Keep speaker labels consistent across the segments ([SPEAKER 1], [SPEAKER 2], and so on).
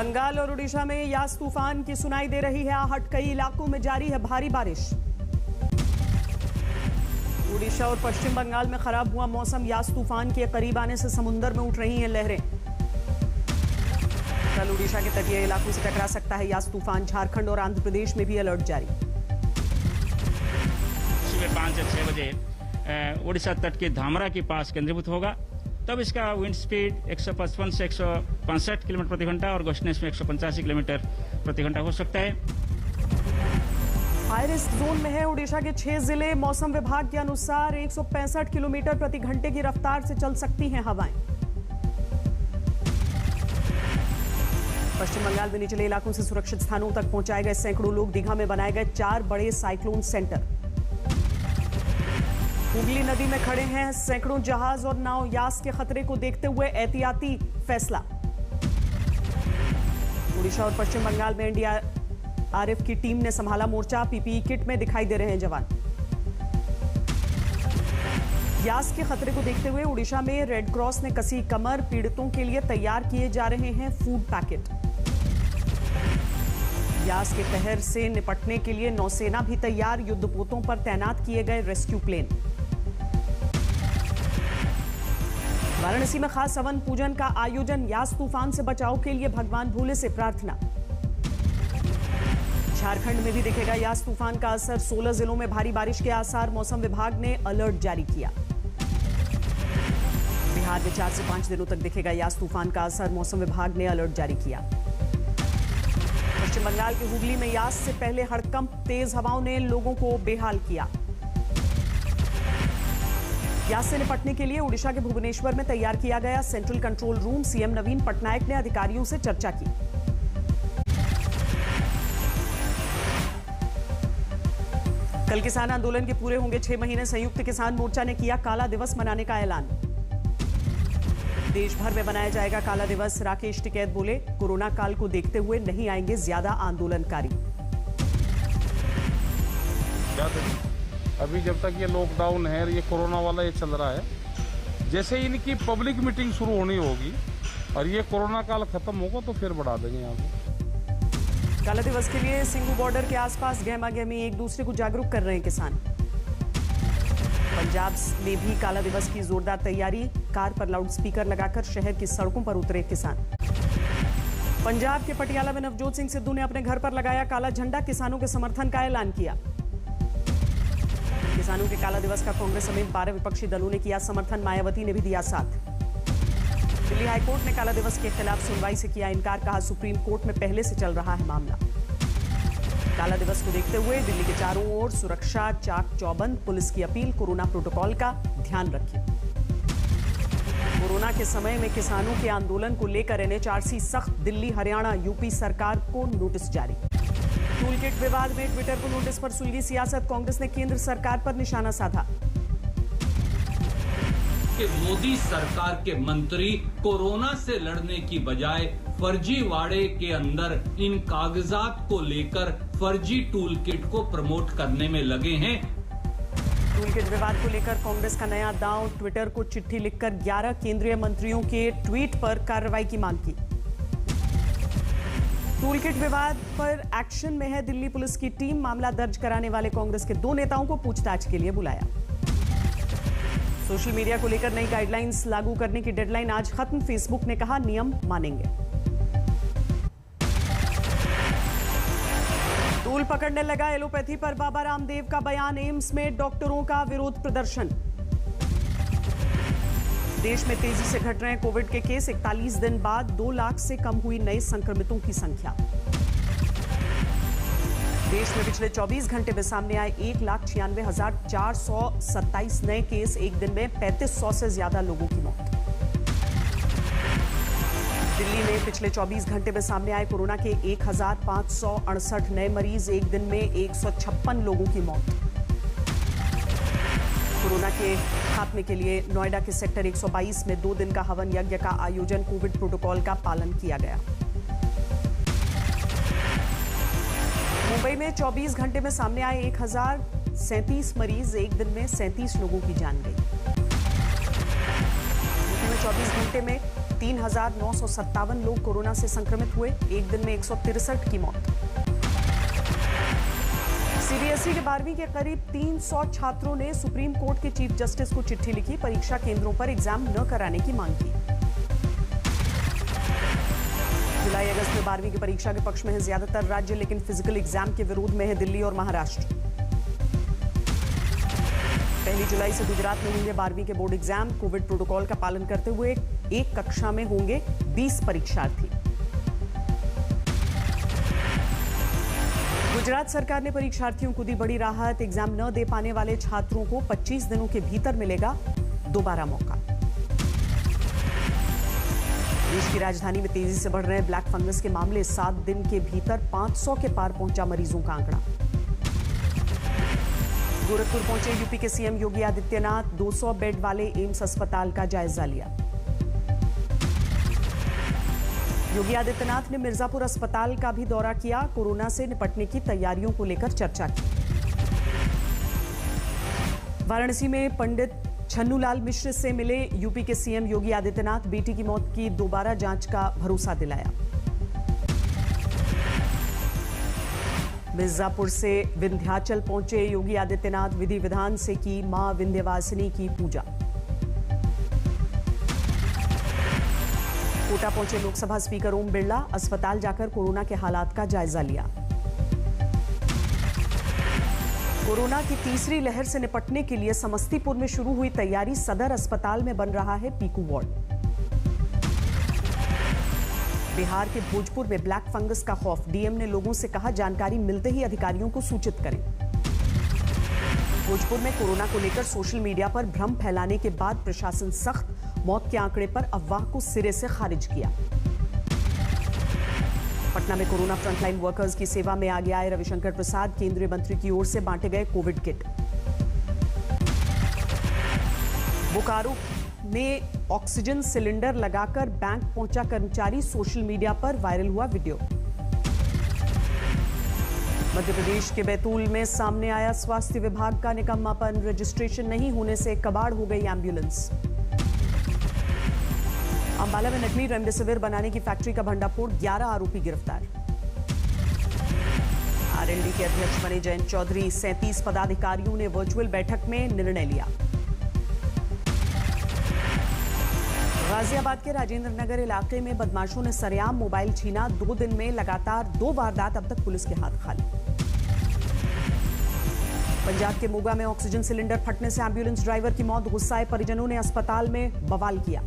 [SPEAKER 1] बंगाल और उड़ीसा में यास तूफान की सुनाई दे रही है आहट। कई इलाकों में जारी है भारी बारिश। उड़ीसा और पश्चिम बंगाल में खराब हुआ मौसम। यास तूफान के करीब आने से समुद्र में उठ रही हैं लहरें। कल उड़ीसा के तटीय इलाकों से टकरा सकता है यास तूफान। झारखंड और आंध्र प्रदेश में भी अलर्ट जारी।
[SPEAKER 2] सुबह 5 से 6 बजे उड़ीसा तट के धामरा के पास केंद्रीभूत होगा। तब इसका विंड स्पीड 155 से 165 किलोमीटर प्रति घंटा और गस्टनेस में 185 किलोमीटर प्रति घंटा हो सकता है।
[SPEAKER 1] हाई रिस्क जोन में है उड़ीसा के 6 जिले। मौसम विभाग के अनुसार 165 किलोमीटर प्रति घंटे की रफ्तार से चल सकती हैं हवाएं। पश्चिम बंगाल में निचले इलाकों से सुरक्षित स्थानों तक पहुंचाए गए सैकड़ों लोग। दीघा में बनाए गए 4 बड़े साइक्लोन सेंटर। हुगली नदी में खड़े हैं सैकड़ों जहाज और नाव। यास के खतरे को देखते हुए एहतियाती फैसला। उड़ीसा और पश्चिम बंगाल में एनडीआरएफ की टीम ने संभाला मोर्चा। पीपीई किट में दिखाई दे रहे हैं जवान। यास के खतरे को देखते हुए उड़ीसा में रेड क्रॉस ने कसी कमर। पीड़ितों के लिए तैयार किए जा रहे हैं फूड पैकेट। यास के कहर से निपटने के लिए नौसेना भी तैयार। युद्धपोतों पर तैनात किए गए रेस्क्यू प्लेन। वाराणसी में खास हवन पूजन का आयोजन। यास तूफान से बचाव के लिए भगवान भोले से प्रार्थना। झारखंड में भी दिखेगा यास तूफान का असर। 16 जिलों में भारी बारिश के आसार। मौसम विभाग ने अलर्ट जारी किया। बिहार में 4 से 5 दिनों तक दिखेगा यास तूफान का असर। मौसम विभाग ने अलर्ट जारी किया। पश्चिम बंगाल के हुगली में यास से पहले हड़कंप तेज हवाओं ने लोगों को बेहाल किया। यास से निपटने के लिए उड़ीसा के भुवनेश्वर में तैयार किया गया सेंट्रल कंट्रोल रूम। सीएम नवीन पटनायक ने अधिकारियों से चर्चा की। कल किसान आंदोलन के पूरे होंगे 6 महीने। संयुक्त किसान मोर्चा ने किया काला दिवस मनाने का ऐलान। देश भर में बनाया जाएगा काला दिवस। राकेश टिकैत बोले, कोरोना काल को देखते हुए नहीं आएंगे ज्यादा आंदोलनकारी।
[SPEAKER 3] अभी जब तक ये लॉकडाउन है, ये कोरोना वाला ये चल रहा है, जैसे इनकी पब्लिक मीटिंग शुरू होनी होगी और ये कोरोना काल खत्म होगा तो फिर बढ़ा देंगे यहाँ पे।
[SPEAKER 1] काला दिवस के लिए सिंगू बॉर्डर के आसपास गहमा गहमी एक दूसरे को जागरूक कर रहे हैं किसान। पंजाब में भी काला दिवस की जोरदार तैयारी। कार पर लाउडस्पीकर लगाकर शहर की सड़कों पर उतरे किसान। पंजाब के पटियाला में नवजोत सिंह सिद्धू ने अपने घर पर लगाया काला झंडा। किसानों के समर्थन का ऐलान किया। किसानों के काला दिवस का कांग्रेस समेत 12 विपक्षी दलों ने किया समर्थन। मायावती ने भी दिया साथ। दिल्ली हाईकोर्ट ने काला दिवस के खिलाफ सुनवाई से किया इनकार। कहा सुप्रीम कोर्ट में पहले से चल रहा है मामला। काला दिवस को देखते हुए दिल्ली के चारों ओर सुरक्षा चाक चौबंद। पुलिस की अपील, कोरोना प्रोटोकॉल का ध्यान रखें। कोरोना के समय में किसानों के आंदोलन को लेकर एनएचआरसी सख्त। दिल्ली, हरियाणा, यूपी सरकार को नोटिस जारी। टूल किट विवाद में ट्विटर को नोटिस पर सुलगी सियासत। कांग्रेस ने केंद्र सरकार पर निशाना साधा।
[SPEAKER 4] कि मोदी सरकार के मंत्री कोरोना से लड़ने की बजाय फर्जीवाड़े के अंदर इन कागजात को लेकर फर्जी टूल किट को प्रमोट करने में लगे हैं।
[SPEAKER 1] टूल किट विवाद को लेकर कांग्रेस का नया दांव। ट्विटर को चिट्ठी लिखकर 11 केंद्रीय मंत्रियों के ट्वीट पर कार्रवाई की मांग की। टूल किट विवाद पर एक्शन में है दिल्ली पुलिस की टीम। मामला दर्ज कराने वाले कांग्रेस के 2 नेताओं को पूछताछ के लिए बुलाया। सोशल मीडिया को लेकर नई गाइडलाइंस लागू करने की डेडलाइन आज खत्म। फेसबुक ने कहा नियम मानेंगे। टूल पकड़ने लगा एलोपैथी पर बाबा रामदेव का बयान। एम्स में डॉक्टरों का विरोध प्रदर्शन। देश में तेजी से घट रहे हैं कोविड के केस। 41 दिन बाद 2 लाख से कम हुई नए संक्रमितों की संख्या। देश में पिछले 24 घंटे में सामने आए 1,96,427 नए केस। एक दिन में 3500 से ज्यादा लोगों की मौत। दिल्ली में पिछले 24 घंटे में सामने आए कोरोना के 1,568 नए मरीज। एक दिन में 156 लोगों की मौत। कोरोना के खात्मे के लिए नोएडा के सेक्टर 122 में 2 दिन का हवन यज्ञ का आयोजन। कोविड प्रोटोकॉल का पालन किया गया। मुंबई में 24 घंटे में सामने आए 1037 मरीज। एक दिन में 37 लोगों की जान गई। यूपी में 24 घंटे में 3,957 लोग कोरोना से संक्रमित हुए। एक दिन में 163 की मौत। सीबीएसई के 12वीं के करीब 300 छात्रों ने सुप्रीम कोर्ट के चीफ जस्टिस को चिट्ठी लिखी। परीक्षा केंद्रों पर एग्जाम न कराने की मांग की। जुलाई अगस्त में 12वीं की परीक्षा के पक्ष में है ज्यादातर राज्य, लेकिन फिजिकल एग्जाम के विरोध में है दिल्ली और महाराष्ट्र। 1 जुलाई से गुजरात में होंगे 12वीं के बोर्ड एग्जाम। कोविड प्रोटोकॉल का पालन करते हुए एक कक्षा में होंगे 20 परीक्षार्थी। गुजरात सरकार ने परीक्षार्थियों को दी बड़ी राहत। एग्जाम न दे पाने वाले छात्रों को 25 दिनों के भीतर मिलेगा दोबारा मौका। देश की राजधानी में तेजी से बढ़ रहे ब्लैक फंगस के मामले। 7 दिन के भीतर 500 के पार पहुंचा मरीजों का आंकड़ा। गोरखपुर पहुंचे यूपी के सीएम योगी आदित्यनाथ। 200 बेड वाले एम्स अस्पताल का जायजा लिया। योगी आदित्यनाथ ने मिर्जापुर अस्पताल का भी दौरा किया। कोरोना से निपटने की तैयारियों को लेकर चर्चा की। वाराणसी में पंडित छन्नूलाल मिश्र से मिले यूपी के सीएम योगी आदित्यनाथ। बेटी की मौत की दोबारा जांच का भरोसा दिलाया। मिर्जापुर से विंध्याचल पहुंचे योगी आदित्यनाथ। विधि विधान से की मां विंध्यवासिनी की पूजा। कोटा पहुंचे लोकसभा स्पीकर ओम बिरला। अस्पताल जाकर कोरोना के हालात का जायजा लिया। कोरोना की तीसरी लहर से निपटने के लिए समस्तीपुर में शुरू हुई तैयारी। सदर अस्पताल में बन रहा है पीकू वार्ड। बिहार के भोजपुर में ब्लैक फंगस का खौफ। डीएम ने लोगों से कहा जानकारी मिलते ही अधिकारियों को सूचित करें। भोजपुर में कोरोना को लेकर सोशल मीडिया पर भ्रम फैलाने के बाद प्रशासन सख्त। मौत के आंकड़े पर अफवाह को सिरे से खारिज किया। पटना में कोरोना फ्रंटलाइन वर्कर्स की सेवा में आगे आए रविशंकर प्रसाद। केंद्रीय मंत्री की ओर से बांटे गए कोविड किट। बोकारो में ऑक्सीजन सिलेंडर लगाकर बैंक पहुंचा कर्मचारी। सोशल मीडिया पर वायरल हुआ वीडियो। मध्य प्रदेश के बैतूल में सामने आया स्वास्थ्य विभाग का निकम्मापन। रजिस्ट्रेशन नहीं होने से कबाड़ हो गई एम्बुलेंस। अंबाला में नकली रेमडेसिविर बनाने की फैक्ट्री का भंडाफोड़। 11 आरोपी गिरफ्तार। आरएलडी के अध्यक्ष बने जयंत चौधरी। 37 पदाधिकारियों ने वर्चुअल बैठक में निर्णय लिया। गाजियाबाद के राजेंद्र नगर इलाके में बदमाशों ने सरेआम मोबाइल छीना। 2 दिन में लगातार 2 वारदात। अब तक पुलिस के हाथ खाली। पंजाब के मोगा में ऑक्सीजन सिलेंडर फटने से एम्बुलेंस ड्राइवर की मौत। गुस्साए परिजनों ने अस्पताल में बवाल किया।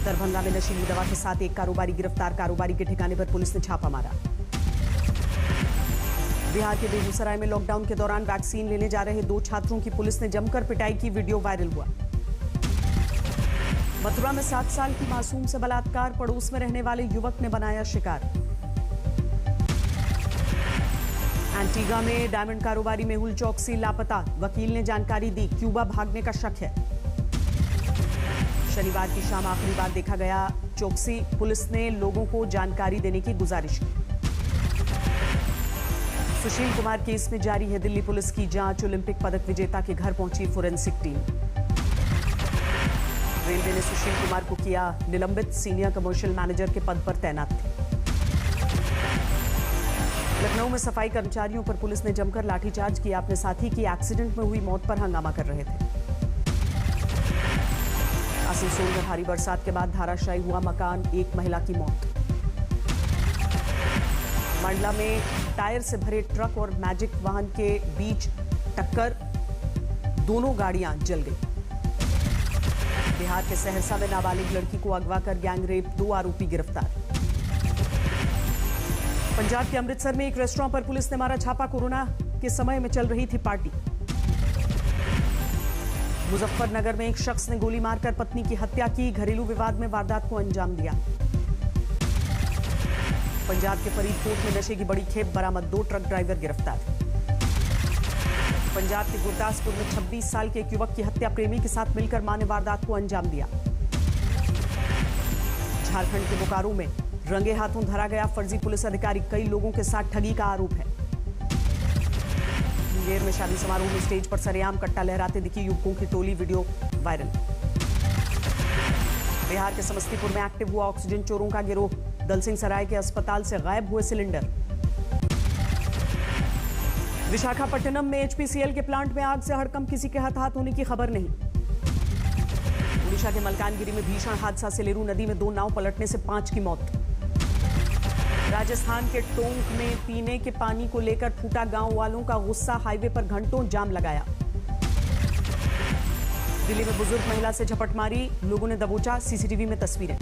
[SPEAKER 1] दरभंगा में नशीली दवा के साथ एक कारोबारी गिरफ्तार। कारोबारी के ठिकाने पर पुलिस ने छापा मारा। बिहार के बेगूसराय में लॉकडाउन के दौरान वैक्सीन लेने जा रहे 2 छात्रों की पुलिस ने जमकर पिटाई की। वीडियो वायरल हुआ। मथुरा में 7 साल की मासूम से बलात्कार। पड़ोस में रहने वाले युवक ने बनाया शिकार। एंटीगा में डायमंड कारोबारी मेहुल चौकसी लापता। वकील ने जानकारी दी क्यूबा भागने का शक है। शनिवार की शाम आखिरी बार देखा गया चौकसी। पुलिस ने लोगों को जानकारी देने की गुजारिश की। सुशील कुमार केस में जारी है दिल्ली पुलिस की जांच। ओलंपिक पदक विजेता के घर पहुंची फोरेंसिक टीम। रेलवे ने सुशील कुमार को किया निलंबित। सीनियर कमर्शियल मैनेजर के पद पर तैनात थे। लखनऊ में सफाई कर्मचारियों पर पुलिस ने जमकर लाठीचार्ज किया। अपने साथी की एक्सीडेंट में हुई मौत पर हंगामा कर रहे थे। आसनसोल में भारी बरसात के बाद धाराशायी हुआ मकान। 1 महिला की मौत। मंडला में टायर से भरे ट्रक और मैजिक वाहन के बीच टक्कर। दोनों गाड़ियां जल गई। बिहार के सहरसा में नाबालिग लड़की को अगवा कर गैंगरेप। 2 आरोपी गिरफ्तार। पंजाब के अमृतसर में एक रेस्टोरेंट पर पुलिस ने मारा छापा। कोरोना के समय में चल रही थी पार्टी। मुजफ्फरनगर में एक शख्स ने गोली मारकर पत्नी की हत्या की। घरेलू विवाद में वारदात को अंजाम दिया। पंजाब के फरीदकोट में नशे की बड़ी खेप बरामद। 2 ट्रक ड्राइवर गिरफ्तार। पंजाब के गुरदासपुर में 26 साल के एक युवक की हत्या। प्रेमी के साथ मिलकर मां ने वारदात को अंजाम दिया। झारखंड के बोकारो में रंगे हाथों धरा गया फर्जी पुलिस अधिकारी। कई लोगों के साथ ठगी का आरोप है। मुंगेर में शादी समारोह में स्टेज पर सरेआम कट्टा लहराते दिखी युवकों की टोली। Video viral. बिहार के समस्तीपुर में एक्टिव हुआ ऑक्सीजन चोरों का गिरोह। दलसिंह सराय के अस्पताल से गायब हुए सिलेंडर। विशाखापट्टनम में एचपीसीएल के प्लांट में आग से हड़कंप, किसी के हताहत होने की खबर नहीं। ओडिशा के मलकानगिरी में भीषण हादसा, सेलेरू नदी में 2 नाव पलटने से 5 की मौत। राजस्थान के टोंक में पीने के पानी को लेकर फूटा, गांव वालों का गुस्सा, हाईवे पर घंटों जाम लगाया। दिल्ली में बुजुर्ग महिला से झपट मारी, लोगों ने दबोचा, सीसीटीवी में तस्वीरें।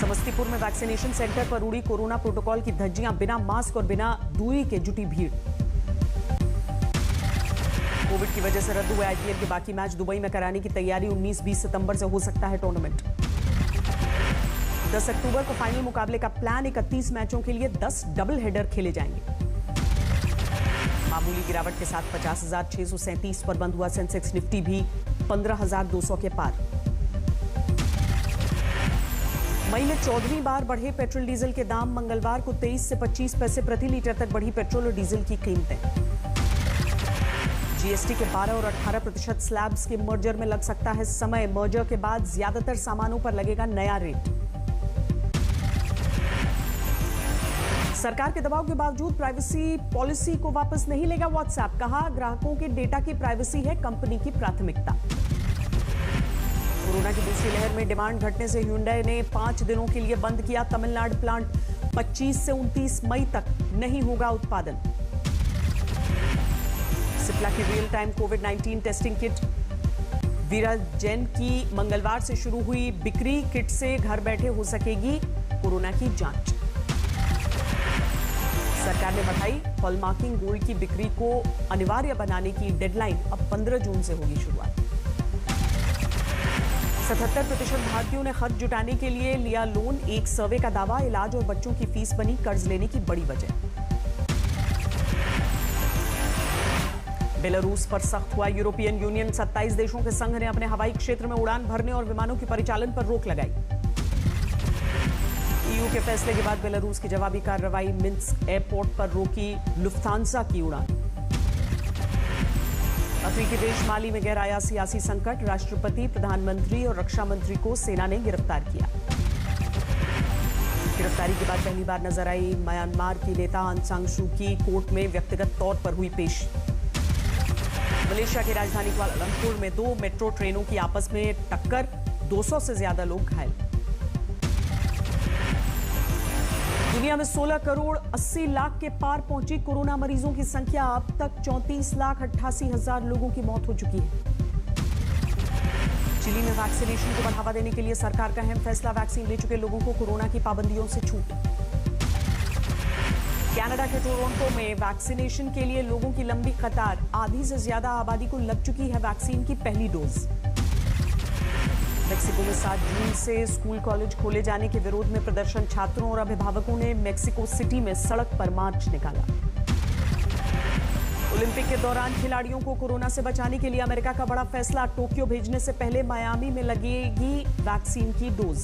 [SPEAKER 1] समस्तीपुर में वैक्सीनेशन सेंटर पर उड़ी कोरोना प्रोटोकॉल की धज्जियां, बिना मास्क और बिना दूरी के जुटी भीड़। कोविड की वजह से रद्द हुए आईपीएल के बाकी मैच, दुबई में कराने की तैयारी। 19-20 सितंबर से हो सकता है टूर्नामेंट। 10 अक्टूबर को फाइनल मुकाबले का प्लान, 31 मैचों के लिए 10 डबल हेडर खेले जाएंगे। मामूली गिरावट के साथ 50,637 पर बंद हुआ सेंसेक्स, निफ्टी भी 15,200 के पार। मई में 14वीं बार बढ़े पेट्रोल डीजल के दाम, मंगलवार को 23 से 25 पैसे प्रति लीटर तक बढ़ी पेट्रोल और डीजल की कीमतें। जीएसटी के 12 और 18% स्लैब्स के मर्जर में लग सकता है समय, मर्जर के बाद ज्यादातर सामानों पर लगेगा नया रेट। सरकार के दबाव के बावजूद प्राइवेसी पॉलिसी को वापस नहीं लेगा व्हाट्सएप, कहा ग्राहकों के डेटा की प्राइवेसी है कंपनी की प्राथमिकता। कोरोना की दूसरी लहर में डिमांड घटने से Hyundai ने 5 दिनों के लिए बंद किया तमिलनाडु प्लांट। 25 से 29 मई तक नहीं होगा उत्पादन। सिप्ला की रियल टाइम कोविड-19 टेस्टिंग किट वीराजेन की मंगलवार से शुरू हुई बिक्री। किट से घर बैठे हो सकेगी कोरोना की जांच। सरकार ने बढ़ाई हॉलमार्किंग गोल्ड की बिक्री को अनिवार्य बनाने की डेडलाइन, अब 15 जून से होगी शुरुआत। 77% भारतीयों ने खर्च जुटाने के लिए लिया लोन, एक सर्वे का दावा। इलाज और बच्चों की फीस बनी कर्ज लेने की बड़ी वजह। बेलारूस पर सख्त हुआ यूरोपियन यूनियन, 27 देशों के संघ ने अपने हवाई क्षेत्र में उड़ान भरने और विमानों के परिचालन पर रोक लगाई। ईयू के फैसले के बाद बेलारूस की जवाबी कार्रवाई, मिन्स्क एयरपोर्ट पर रोकी लुफ्थांसा की उड़ान। अफ्रीकी देश माली में गहराया सियासी संकट, राष्ट्रपति, प्रधानमंत्री और रक्षा मंत्री को सेना ने गिरफ्तार किया। गिरफ्तारी के बाद पहली बार नजर आई म्यांमार की नेता आंग सान सू की, कोर्ट में व्यक्तिगत तौर पर हुई पेश। मलेशिया की राजधानी कुआलालंपुर में 2 मेट्रो ट्रेनों की आपस में टक्कर, 200 से ज्यादा लोग घायल। दुनिया में 16 करोड़ 80 लाख के पार पहुंची कोरोना मरीजों की संख्या, अब तक 34,88,000 लोगों की मौत हो चुकी है। चिली में वैक्सीनेशन को बढ़ावा देने के लिए सरकार का अहम फैसला, वैक्सीन ले चुके लोगों को कोरोना की पाबंदियों से छूट। कनाडा के टोरंटो में वैक्सीनेशन के लिए लोगों की लंबी कतार, आधी से ज्यादा आबादी को लग चुकी है वैक्सीन की पहली डोज। मेक्सिको में 7 जून से स्कूल कॉलेज खोले जाने के विरोध में प्रदर्शन, छात्रों और अभिभावकों ने मेक्सिको सिटी में सड़क पर मार्च निकाला। ओलंपिक के दौरान खिलाड़ियों को कोरोना से बचाने के लिए अमेरिका का बड़ा फैसला, टोक्यो भेजने से पहले मायामी में लगेगी वैक्सीन की डोज।